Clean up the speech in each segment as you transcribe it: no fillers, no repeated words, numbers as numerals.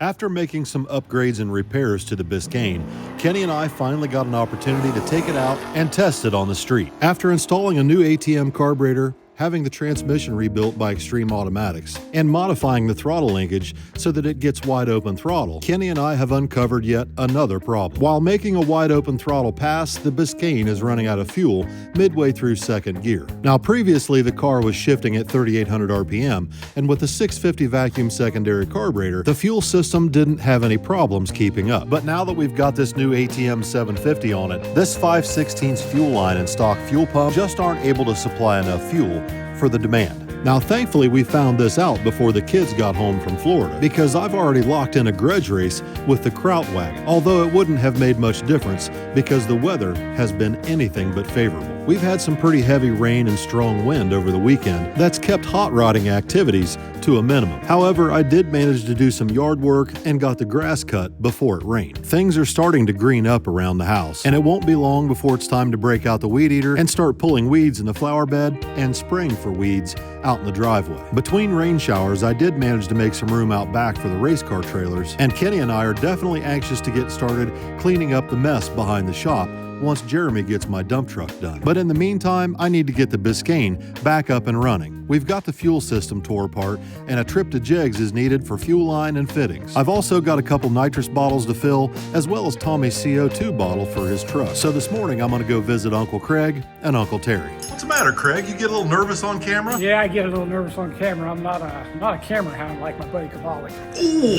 After making some upgrades and repairs to the Biscayne, Kenny and I finally got an opportunity to take it out and test it on the street. After installing a new ATM carburetor, having the transmission rebuilt by Extreme Automatics, and modifying the throttle linkage so that it gets wide open throttle, Kenny and I have uncovered yet another problem. While making a wide open throttle pass, the Biscayne is running out of fuel midway through second gear. Now previously the car was shifting at 3,800 RPM, and with the 650 vacuum secondary carburetor, the fuel system didn't have any problems keeping up. But now that we've got this new ATM 750 on it, this 5/16 fuel line and stock fuel pump just aren't able to supply enough fuel for the demand. Now thankfully we found this out before the kids got home from Florida, because I've already locked in a grudge race with the Krautwagen, although it wouldn't have made much difference because the weather has been anything but favorable. We've had some pretty heavy rain and strong wind over the weekend that's kept hot rodding activities to a minimum. However, I did manage to do some yard work and got the grass cut before it rained. Things are starting to green up around the house, and it won't be long before it's time to break out the weed eater and start pulling weeds in the flower bed and spraying for weeds out in the driveway. Between rain showers, I did manage to make some room out back for the race car trailers, and Kenny and I are definitely anxious to get started cleaning up the mess behind the shop once Jeremy gets my dump truck done. But in the meantime, I need to get the Biscayne back up and running. We've got the fuel system tore apart, and a trip to Jegs is needed for fuel line and fittings. I've also got a couple nitrous bottles to fill, as well as Tommy's CO2 bottle for his truck. So this morning, I'm gonna go visit Uncle Craig and Uncle Terry. What's the matter, Craig? You get a little nervous on camera? Yeah, I get a little nervous on camera. I'm not a camera hound like my buddy Cavalli. Ooh,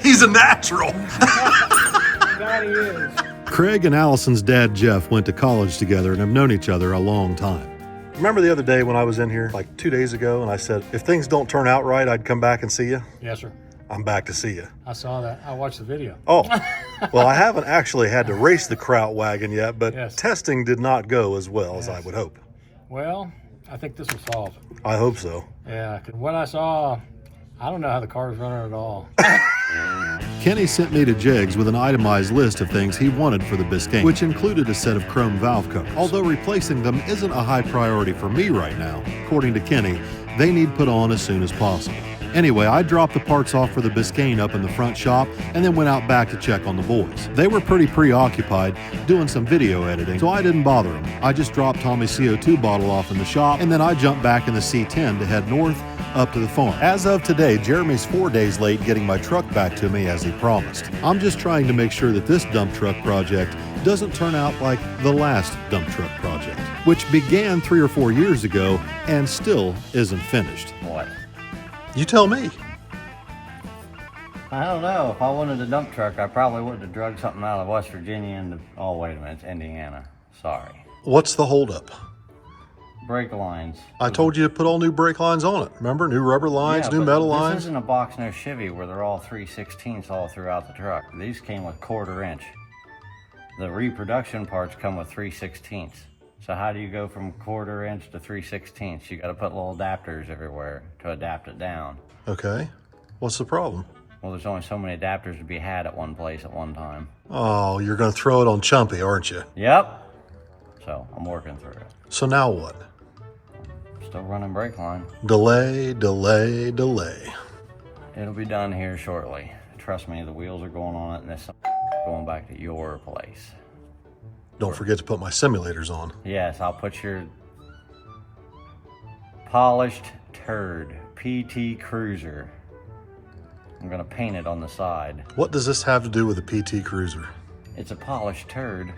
he's a natural. That he is. Craig and Allison's dad, Jeff, went to college together and have known each other a long time. Remember the other day when I was in here, like 2 days ago, and I said, if things don't turn out right, I'd come back and see you? Yes, sir. I'm back to see you. I saw that. I watched the video. Oh, well, I haven't actually had to race the Krautwagen yet, but Yes. testing did not go as well as I would hope. Well, I think this will solve it. I hope so. Yeah, 'cause what I saw, I don't know how the car's running at all. Kenny sent me to Jegs with an itemized list of things he wanted for the Biscayne, which included a set of chrome valve covers. Although replacing them isn't a high priority for me right now, according to Kenny, they need put on as soon as possible. Anyway, I dropped the parts off for the Biscayne up in the front shop and then went out back to check on the boys. They were pretty preoccupied doing some video editing, so I didn't bother them. I just dropped Tommy's CO2 bottle off in the shop, and then I jumped back in the C10 to head north up to the farm. As of today, Jeremy's 4 days late getting my truck back to me as he promised. I'm just trying to make sure that this dump truck project doesn't turn out like the last dump truck project, which began 3 or 4 years ago and still isn't finished. What? You tell me. I don't know. If I wanted a dump truck, I probably would have drugged something out of West Virginia into, oh, wait a minute, it's Indiana. Sorry. What's the holdup? Brake lines. I told you to put all new brake lines on it. Remember? New rubber lines, Yeah, new but metal this lines. isn't a box no Chevy where they're all 3/16 all throughout the truck. These came with 1/4 inch. The reproduction parts come with 3/16. So how do you go from 1/4 inch to 3/16? You got to put little adapters everywhere to adapt it down. Okay. What's the problem? Well, there's only so many adapters to be had at one place at one time. Oh, you're going to throw it on Chumpy, aren't you? Yep. So I'm working through it. So now what? Still running brake line. Delay, delay, delay. It'll be done here shortly. Trust me, the wheels are going on it and this going back to your place. Don't forget to put my simulators on. Yes, I'll put your polished turd, PT Cruiser. I'm gonna paint it on the side. What does this have to do with the PT Cruiser? It's a polished turd.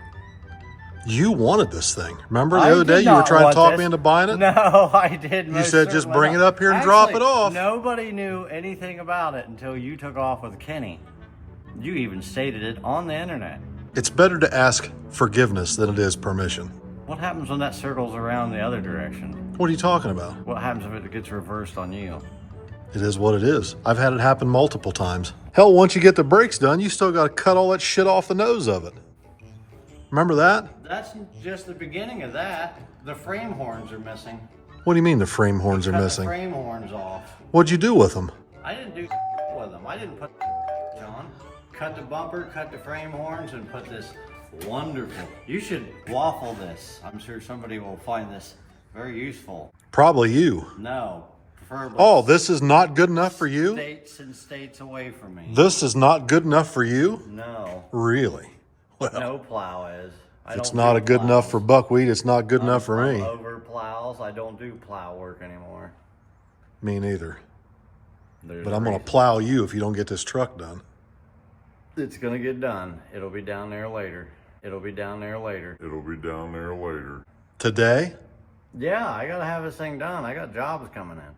You wanted this thing. Remember the I other day did you were not trying to want talk this. me into buying it? No, I did. You said just bring it up here and drop it off. Nobody knew anything about it until you took off with Kenny. You even stated it on the internet. It's better to ask forgiveness than it is permission. What happens when that circles around the other direction? What are you talking about? What happens if it gets reversed on you? It is what it is. I've had it happen multiple times. Hell, once you get the brakes done, you still got to cut all that shit off the nose of it. Remember that? That's just the beginning of that. The frame horns are missing. What do you mean the frame horns are Cut missing? the frame horns off. What'd you do with them? I didn't do with them. I didn't put on. Cut the bumper, cut the frame horns, and put this wonderful. You should waffle this. I'm sure somebody will find this very useful. Probably you. No, Preferably Oh, this is not good enough for you? states and states away from me. This is not good enough for you? No, Really? Well, no plow is. it's not a good enough for buckwheat. It's not good enough for me. Over plows. I don't do plow work anymore. Me neither. There's But a I'm going to reason. plow you if you don't get this truck done. It's gonna get done. It'll be down there later. It'll be down there later. It'll be down there later. Today? Yeah, I gotta have this thing done. I got jobs coming in.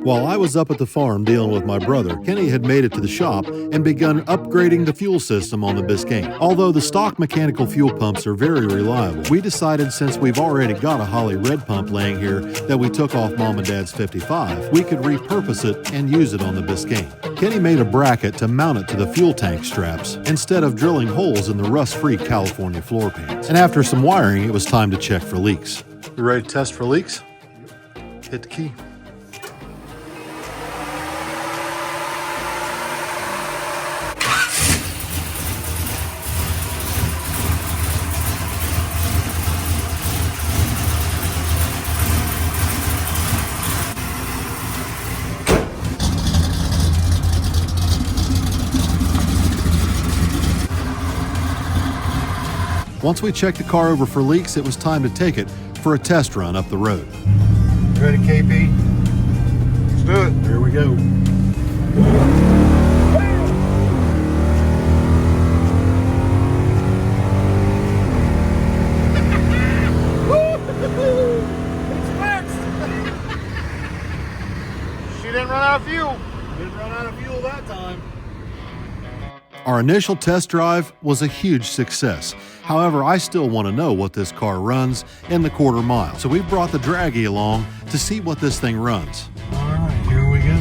While I was up at the farm dealing with my brother, Kenny had made it to the shop and begun upgrading the fuel system on the Biscayne. Although the stock mechanical fuel pumps are very reliable, we decided since we've already got a Holly red pump laying here that we took off Mom and Dad's 55, we could repurpose it and use it on the Biscayne. Kenny made a bracket to mount it to the fuel tank straps instead of drilling holes in the rust-free California floor pans. And after some wiring, it was time to check for leaks. You ready to test for leaks? Hit the key. Once we checked the car over for leaks, it was time to take it for a test run up the road. You ready, KP? Let's do it. Here we go. She didn't run out of fuel. Didn't run out of fuel that time. Our initial test drive was a huge success. However, I still want to know what this car runs in the quarter mile. So we brought the draggy along to see what this thing runs. All right, here we go.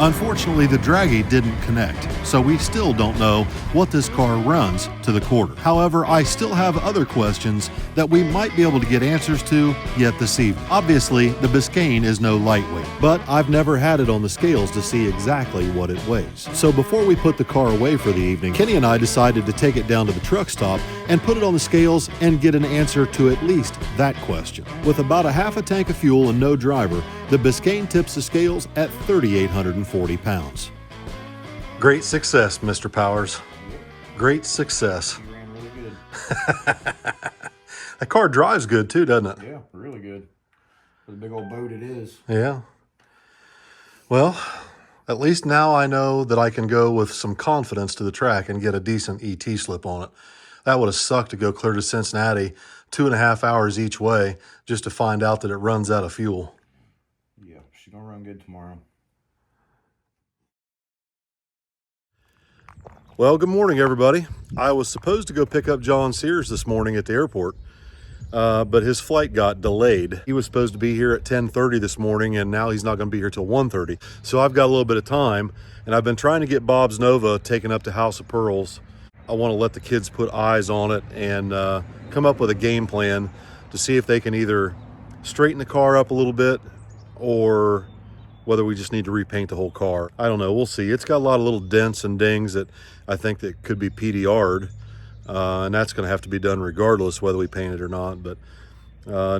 Unfortunately, the draggy didn't connect, so we still don't know what this car runs to the quarter. However, I still have other questions that we might be able to get answers to yet this evening. Obviously, the Biscayne is no lightweight, but I've never had it on the scales to see exactly what it weighs. So before we put the car away for the evening, Kenny and I decided to take it down to the truck stop and put it on the scales and get an answer to at least that question. With about a half a tank of fuel and no driver, the Biscayne tips the scales at 3,840 pounds. Great success, Mr. Powers. Great success. She ran really good. That car drives good too, doesn't it? Yeah, really good. For the big old boat it is. Yeah. Well, at least now I know that I can go with some confidence to the track and get a decent ET slip on it. That would have sucked to go clear to Cincinnati 2.5 hours each way just to find out that it runs out of fuel. Yeah, she's gonna run good tomorrow. Well, good morning, everybody. I was supposed to go pick up John Sears this morning at the airport, but his flight got delayed. He was supposed to be here at 10:30 this morning, and now he's not going to be here till 1:30. So I've got a little bit of time, and I've been trying to get Bob's Nova taken up to House of Pearls. I want to let the kids put eyes on it and come up with a game plan to see if they can either straighten the car up a little bit or whether we just need to repaint the whole car. I don't know. We'll see. It's got a lot of little dents and dings that I think that could be PDR'd, and that's going to have to be done regardless whether we paint it or not. But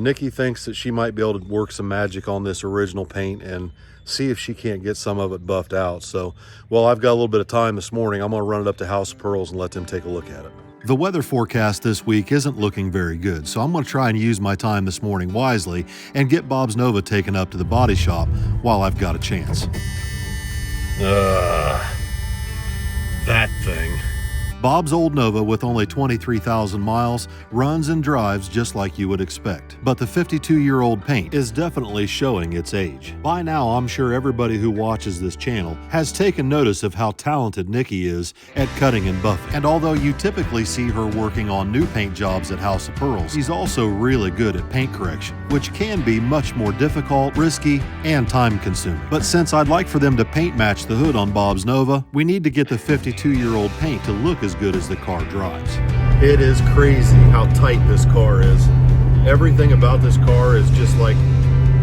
Nikki thinks that she might be able to work some magic on this original paint and see if she can't get some of it buffed out. So, well, I've got a little bit of time this morning. I'm going to run it up to House of Pearls and let them take a look at it. The weather forecast this week isn't looking very good, so I'm going to try and use my time this morning wisely and get Bob's Nova taken up to the body shop while I've got a chance. That thing. Bob's old Nova, with only 23,000 miles, runs and drives just like you would expect. But the 52-year-old paint is definitely showing its age. By now, I'm sure everybody who watches this channel has taken notice of how talented Nikki is at cutting and buffing. And although you typically see her working on new paint jobs at House of Pearls, she's also really good at paint correction, which can be much more difficult, risky, and time-consuming. But since I'd like for them to paint match the hood on Bob's Nova, we need to get the 52-year-old paint to look as good as the car drives. It is crazy how tight this car is. Everything about this car is just like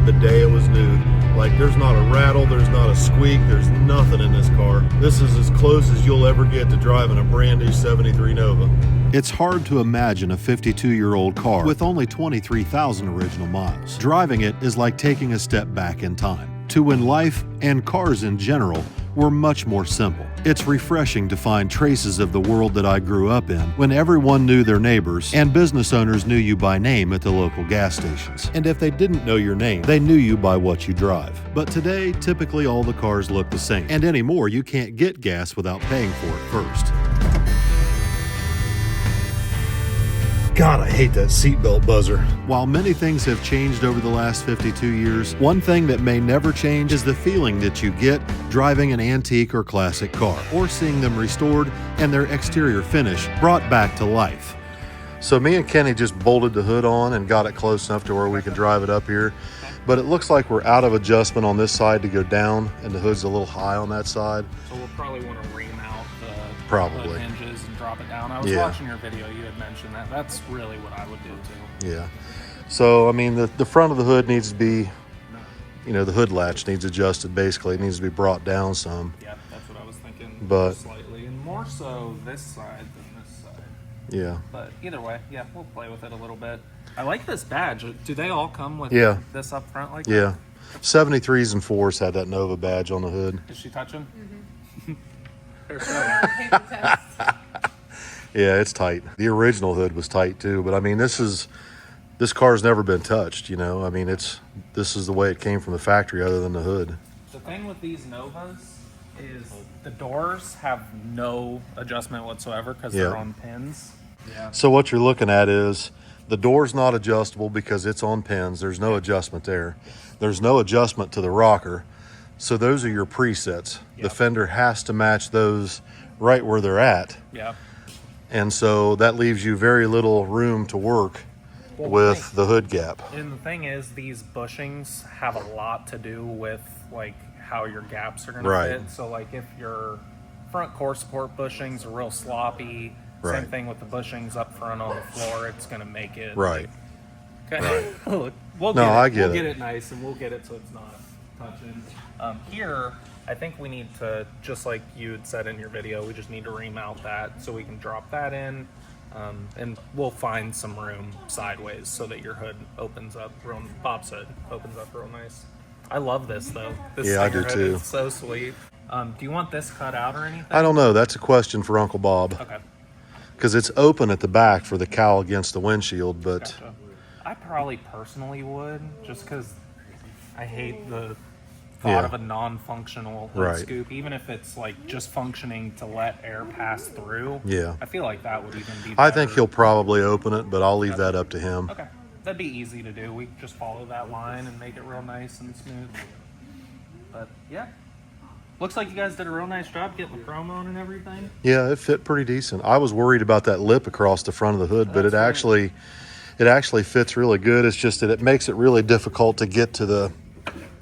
the day it was new. Like, there's not a rattle, there's not a squeak, there's nothing in this car. This is as close as you'll ever get to driving a brand new 73 Nova. It's hard to imagine a 52-year-old car with only 23,000 original miles. Driving it is like taking a step back in time to when life and cars in general were much more simple. It's refreshing to find traces of the world that I grew up in, when everyone knew their neighbors and business owners knew you by name at the local gas stations. And if they didn't know your name, they knew you by what you drive. But today, typically all the cars look the same. And anymore, you can't get gas without paying for it first. God, I hate that seatbelt buzzer. While many things have changed over the last 52 years, one thing that may never change is the feeling that you get driving an antique or classic car, or seeing them restored and their exterior finish brought back to life. So me and Kenny just bolted the hood on and got it close enough to where we can drive it up here. But it looks like we're out of adjustment on this side to go down, and the hood's a little high on that side. So we'll probably want to ream out the Probably. hinges and drop it down. I was watching your video, you had mentioned that. That's really what I would do too. Yeah. So, I mean, the front of the hood needs to be, you know, the hood latch needs adjusted basically. It needs to be brought down some. Yeah, that's what I was thinking. But slightly, and more so this side than this side. Yeah. But either way, yeah, we'll play with it a little bit. I like this badge. Do they all come with this up front like that? Yeah. 73s and 4s had that Nova badge on the hood. Is she touching? Yeah, it's tight. The original hood was tight too, but I mean, this car's never been touched, you know. I mean, this is the way it came from the factory other than the hood. The thing with these Novas is the doors have no adjustment whatsoever because they're on pins. Yeah. So what you're looking at is the door's not adjustable because it's on pins. There's no adjustment there. There's no adjustment to the rocker. So those are your presets. The fender has to match those right where they're at. Yeah. And so that leaves you very little room to work with the hood gap. And the thing is, these bushings have a lot to do with like how your gaps are going to fit. So like if your front core support bushings are real sloppy, same thing with the bushings up front on the floor, it's going to make it. Right. Okay. Look, we'll get it nice, and we'll get it so it's not touching. Here, I think we need to, just like you had said in your video, we just need to remount that so we can drop that in, and we'll find some room sideways so that your hood opens up real, Bob's hood opens up real nice. I love this though. This I do hood too. is so sweet. Do you want this cut out or anything? I don't know. That's a question for Uncle Bob. Okay. Because it's open at the back for the cowl against the windshield, but Gotcha. I probably personally would, just because I hate the thought of a non-functional hood scoop, even if it's like just functioning to let air pass through. Yeah. I feel like that would even be better. I think he'll probably open it, but I'll leave that up to him. Okay. That'd be easy to do. We just follow that line and make it real nice and smooth. But yeah. Looks like you guys did a real nice job getting the chrome on and everything. Yeah, it fit pretty decent. I was worried about that lip across the front of the hood, but it actually fits really good. It's just that it makes it really difficult to get to the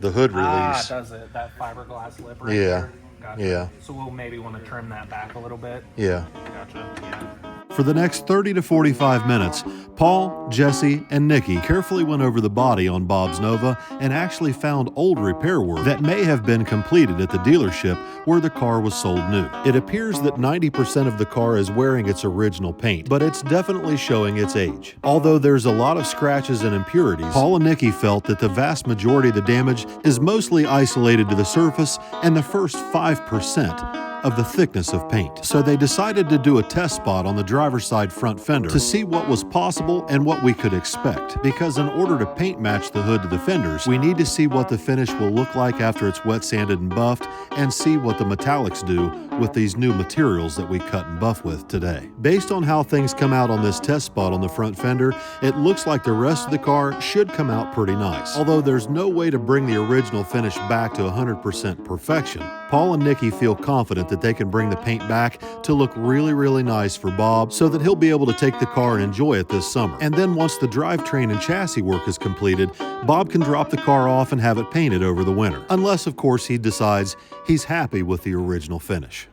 hood release. Does it? That fiberglass lip right there? Gotcha. Yeah. So we'll maybe want to trim that back a little bit. Yeah. Gotcha. Yeah. For the next 30 to 45 minutes, Paul, Jesse, and Nikki carefully went over the body on Bob's Nova and actually found old repair work that may have been completed at the dealership where the car was sold new. It appears that 90% of the car is wearing its original paint, but it's definitely showing its age. Although there's a lot of scratches and impurities, Paul and Nikki felt that the vast majority of the damage is mostly isolated to the surface and the first 5% of the thickness of paint. So they decided to do a test spot on the driver's side front fender to see what was possible possible and what we could expect. Because in order to paint match the hood to the fenders, we need to see what the finish will look like after it's wet sanded and buffed, and see what the metallics do with these new materials that we cut and buff with today. Based on how things come out on this test spot on the front fender, it looks like the rest of the car should come out pretty nice. Although there's no way to bring the original finish back to 100% perfection, Paul and Nikki feel confident that they can bring the paint back to look really nice for Bob, so that he'll be able to take the car and enjoy it this summer. And then once the drivetrain and chassis work is completed, Bob can drop the car off and have it painted over the winter. Unless, of course, he decides he's happy with the original finish.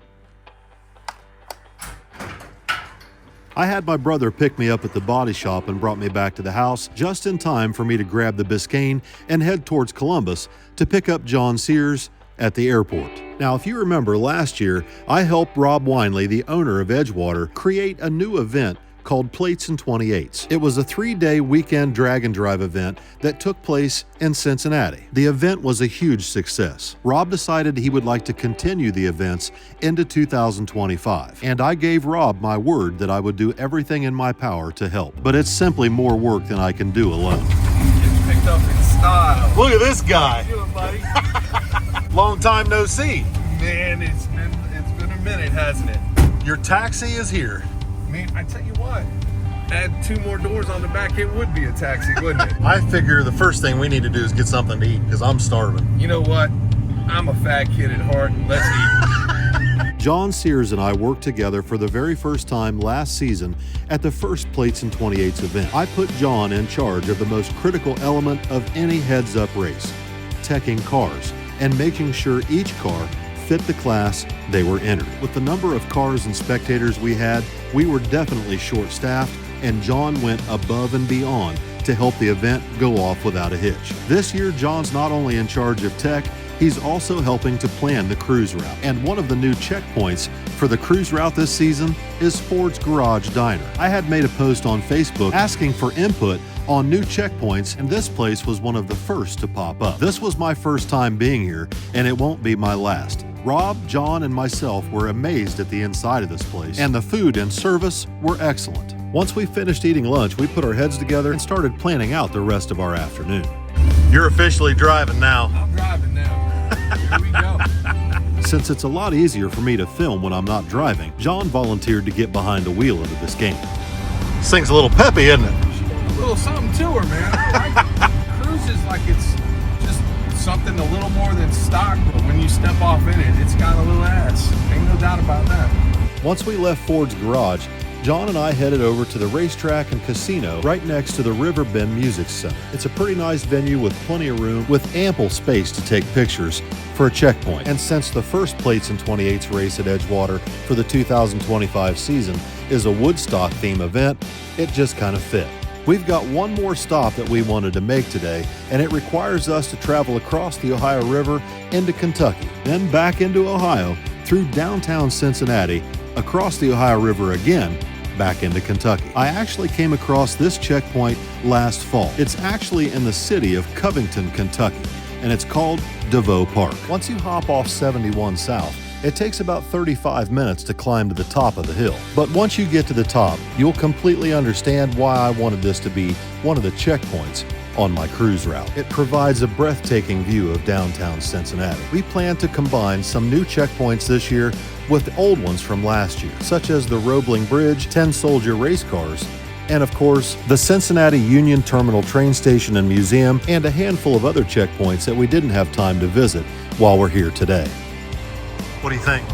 I had my brother pick me up at the body shop and brought me back to the house just in time for me to grab the Biscayne and head towards Columbus to pick up John Sears at the airport. Now, if you remember last year, I helped Rob Winley, the owner of Edgewater, create a new event called Plates and 28s. It was a 3-day weekend drag and drive event that took place in Cincinnati. The event was a huge success. Rob decided he would like to continue the events into 2025, and I gave Rob my word that I would do everything in my power to help. But it's simply more work than I can do alone. It's picked up in style. Look at this guy. How you doing, buddy? Long time no see. Man, it's been a minute, hasn't it? Your taxi is here. Man, I tell you what, add 2 more doors on the back, it would be a taxi, wouldn't it? I figure the first thing we need to do is get something to eat because I'm starving. You know what? I'm a fat kid at heart. Let's eat. John Sears and I worked together for the very first time last season at the first Plates and 28s event. I put John in charge of the most critical element of any heads-up race, teching cars and making sure each car fit the class they were entered. With the number of cars and spectators we had, we were definitely short-staffed, and John went above and beyond to help the event go off without a hitch. This year, John's not only in charge of tech, he's also helping to plan the cruise route. And one of the new checkpoints for the cruise route this season is Ford's Garage Diner. I had made a post on Facebook asking for input on new checkpoints, and this place was one of the first to pop up. This was my first time being here, and it won't be my last. Rob, John, and myself were amazed at the inside of this place, and the food and service were excellent. Once we finished eating lunch, we put our heads together and started planning out the rest of our afternoon. You're officially driving now. I'm driving now. Here we go. Since it's a lot easier for me to film when I'm not driving, John volunteered to get behind the wheel of the Biscayne. This thing's a little peppy, isn't it? She got a little something to her, man. I like it. Cruise is like it's just something a little more than stock, but when you step off in it, it's got a little ass. Ain't no doubt about that. Once we left Ford's garage, John and I headed over to the racetrack and casino right next to the River Bend Music Center. It's a pretty nice venue with plenty of room, with ample space to take pictures for a checkpoint. And since the first Plates and 28s race at Edgewater for the 2025 season is a Woodstock theme event, it just kind of fit. We've got one more stop that we wanted to make today, and it requires us to travel across the Ohio River into Kentucky, then back into Ohio, through downtown Cincinnati, across the Ohio River again, back into Kentucky. I actually came across this checkpoint last fall. It's actually in the city of Covington, Kentucky, and it's called DeVoe Park. Once you hop off 71 South, it takes about 35 minutes to climb to the top of the hill. But once you get to the top, you'll completely understand why I wanted this to be one of the checkpoints on my cruise route. It provides a breathtaking view of downtown Cincinnati. We plan to combine some new checkpoints this year with old ones from last year, such as the Roebling Bridge, 10 Soldier race cars, and of course, the Cincinnati Union Terminal train station and museum, and a handful of other checkpoints that we didn't have time to visit while we're here today. What do you think?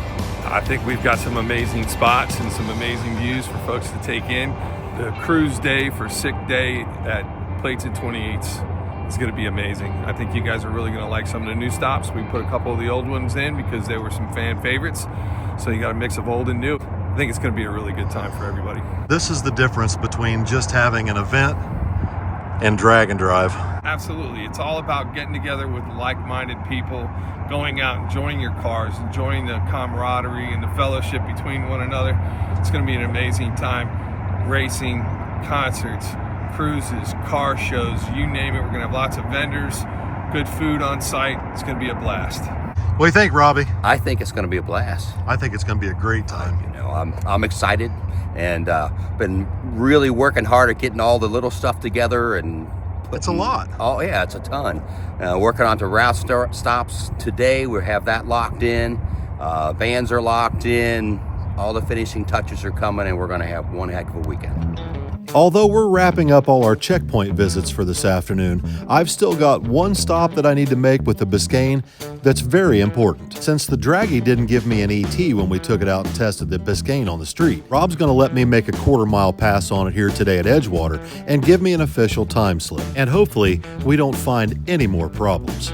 I think we've got some amazing spots and some amazing views for folks to take in. The cruise day for Sick Day at Plates and 28s is going to be amazing. I think you guys are really going to like some of the new stops. We put a couple of the old ones in because they were some fan favorites. So you got a mix of old and new. I think it's going to be a really good time for everybody. This is the difference between just having an event and drag and drive. Absolutely. It's all about getting together with like-minded people, going out, enjoying your cars, enjoying the camaraderie and the fellowship between one another. It's going to be an amazing time. Racing, concerts, cruises, car shows, you name it. We're going to have lots of vendors, good food on site. It's going to be a blast. What do you think, Robbie? I think it's going to be a blast. I think it's going to be a great time. You know, I'm excited, and been really working hard at getting all the little stuff together, and It's a lot. Oh yeah, it's a ton. Working on to route stops today. We have that locked in. Vans are locked in. All the finishing touches are coming, and we're going to have one heck of a weekend. Although we're wrapping up all our checkpoint visits for this afternoon, I've still got one stop that I need to make with the Biscayne that's very important. Since the Draggy didn't give me an ET when we took it out and tested the Biscayne on the street, Rob's going to let me make a quarter-mile pass on it here today at Edgewater and give me an official time slip. And hopefully, we don't find any more problems.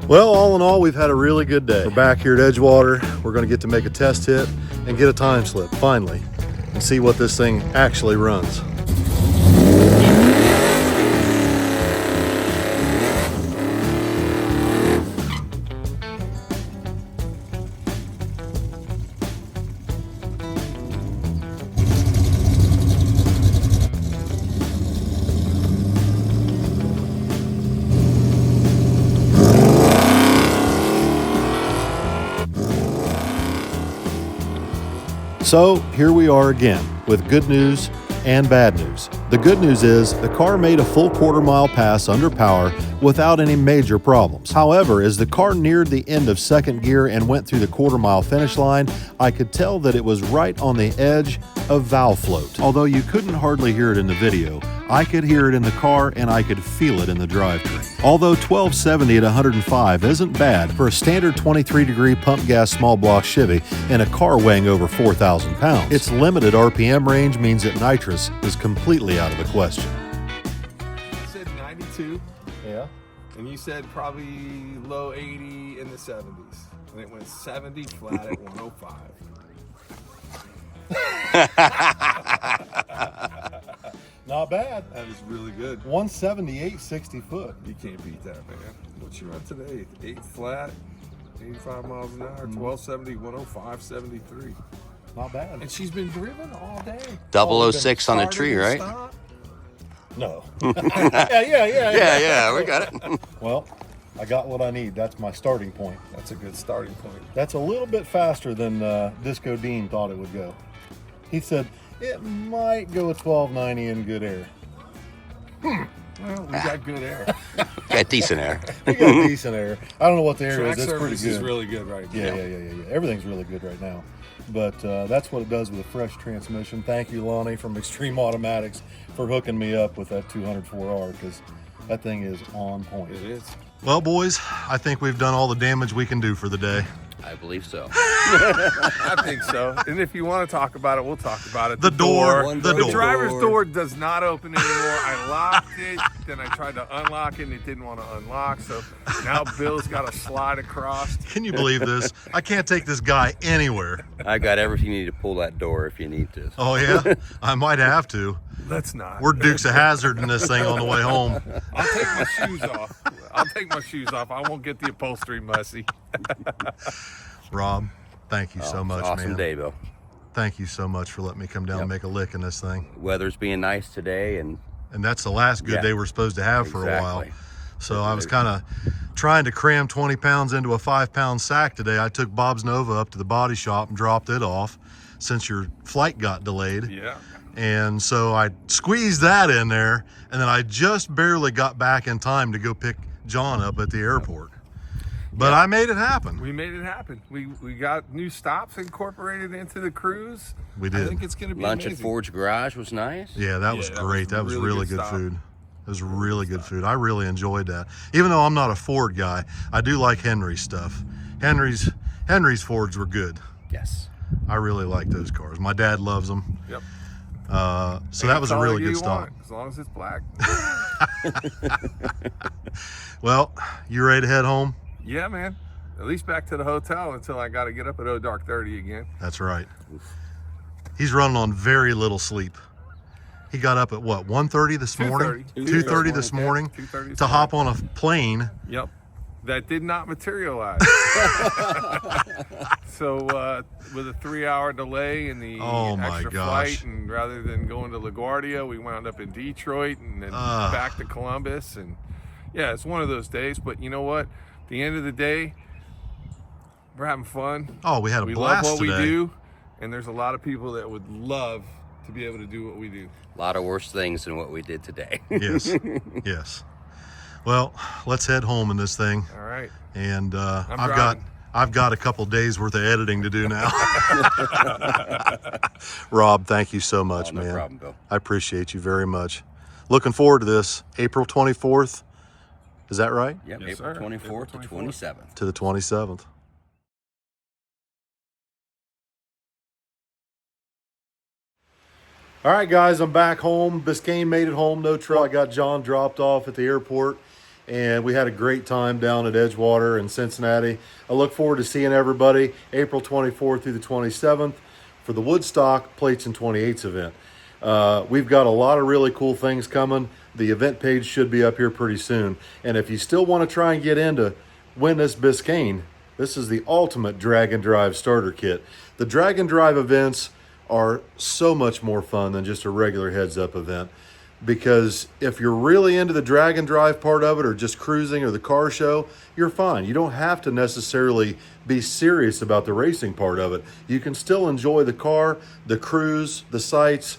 Well, all in all, we've had a really good day. We're back here at Edgewater. We're going to get to make a test hit and get a time slip, finally, and see what this thing actually runs. So here we are again with good news and bad news. The good news is the car made a full quarter-mile pass under power without any major problems. However, as the car neared the end of second gear and went through the quarter-mile finish line, I could tell that it was right on the edge of valve float. Although you couldn't hardly hear it in the video, I could hear it in the car and I could feel it in the drivetrain. Although 1270 at 105 isn't bad for a standard 23-degree pump gas small block Chevy and a car weighing over 4,000 pounds, its limited RPM range means that nitrous is completely out of the question. You said 92, Yeah. and you said probably low 80 in the 70s, and it went 70 flat at 105. Not bad. That is really good. 178 60 foot. You can't beat that, man. What you run today? 8 flat, 85 miles an hour, 1270, 105, 73. Not bad. And she's been driven all day. 006 on the tree, right? No. yeah. Yeah, we got it. Well, I got what I need. That's my starting point. That's a good starting point. That's a little bit faster than Disco Dean thought it would go. He said it might go at 1290 in good air. Well, we got good air. Got decent air. We got decent air. I don't know what the air Track is. It's pretty service good. is really good right now. Yeah. Everything's really good right now. But that's what it does with a fresh transmission. Thank you, Lonnie from Extreme Automatics, for hooking me up with that 204R, because that thing is on point. It is. Well, boys, I think we've done all the damage we can do for the day. I believe so. I think so. And if you want to talk about it, we'll talk about it. The door. The driver's door does not open anymore. I locked it, then I tried to unlock it, and it didn't want to unlock. So now Bill's got to slide across. Can you believe this? I can't take this guy anywhere. I got everything you need to pull that door if you need to. Oh, yeah? I might have to. Let's not. We're Dukes of Hazzard in this thing on the way home. I'll take my shoes off. I won't get the upholstery messy. Rob, thank you so much, Awesome man. day, Bill. Thank you so much for letting me come down and make a lick in this thing. Weather's being nice today, and that's the last good day we're supposed to have for a while. Exactly. So I was kind of trying to cram 20 pounds into a 5-pound sack today. I took Bob's Nova up to the body shop and dropped it off since your flight got delayed. Yeah. And so I squeezed that in there, and then I just barely got back in time to go pick John up at the airport. But I made it happen. We made it happen. We got new stops incorporated into the cruise. We did. I think it's going to be lunch amazing. at Ford's Garage was nice. Yeah, that was great. That was really good stop. food. It was really good food. I really enjoyed that. Even though I'm not a Ford guy, I do like Henry's stuff. Henry's Fords were good. Yes. I really like those cars. My dad loves them. Yep. So that was a really good stop. Want, as long as it's black. Well, you ready to head home? Yeah, man. At least back to the hotel until I got to get up at dark 30 again. That's right. He's running on very little sleep. He got up at what, 1:30 this morning? 2:30 this morning to hop on a plane. Yep. That did not materialize. So with a 3-hour delay and the extra flight, and rather than going to LaGuardia, we wound up in Detroit and then back to Columbus. And yeah, it's one of those days. But you know what? At the end of the day, We're having fun. Oh, we had a We blast love what today. we do, and there's a lot of people that would love to be able to do what we do. A lot of worse things than what we did today. Yes, yes. Well, let's head home in this thing. All right. And driving. I've got a couple days worth of editing to do now. Rob, thank you so much, No man. problem, Bill. I appreciate you very much. Looking forward to this, April 24th. Is that right? Yep, Yes, April sir. 24th to April 27th. To the 27th. All right, guys, I'm back home. Biscayne made it home, no trouble. I got John dropped off at the airport, and we had a great time down at Edgewater in Cincinnati. I look forward to seeing everybody April 24th through the 27th for the Woodstock Plates and 28s event. We've got a lot of really cool things coming. The event page should be up here pretty soon. And if you still want to try and get into win this Biscayne, this is the ultimate drag and drive starter kit. The drag and drive events are so much more fun than just a regular heads-up event, because if you're really into the drag and drive part of it, or just cruising or the car show, you're fine. You don't have to necessarily be serious about the racing part of it. You can still enjoy the car, the cruise, the sights,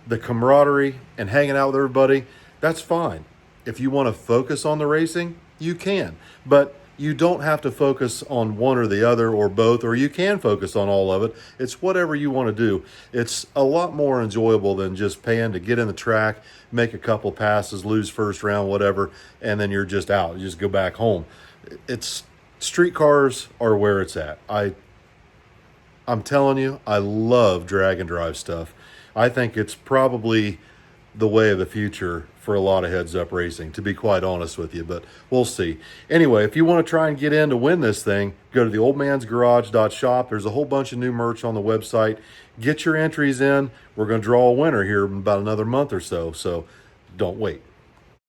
the camaraderie, and hanging out with everybody. That's fine. If you want to focus on the racing, you can, but you don't have to focus on one or the other or both, or you can focus on all of it. It's whatever you want to do. It's a lot more enjoyable than just paying to get in the track, make a couple passes, lose first round, whatever, and then you're just out. You just go back home. It's street cars are where it's at. I'm telling you, I love drag and drive stuff. I think it's probably the way of the future for a lot of heads-up racing, to be quite honest with you, but we'll see. Anyway, if you want to try and get in to win this thing, go to theoldmansgarage.shop. There's a whole bunch of new merch on the website. Get your entries in. We're going to draw a winner here in about another month or so, so don't wait.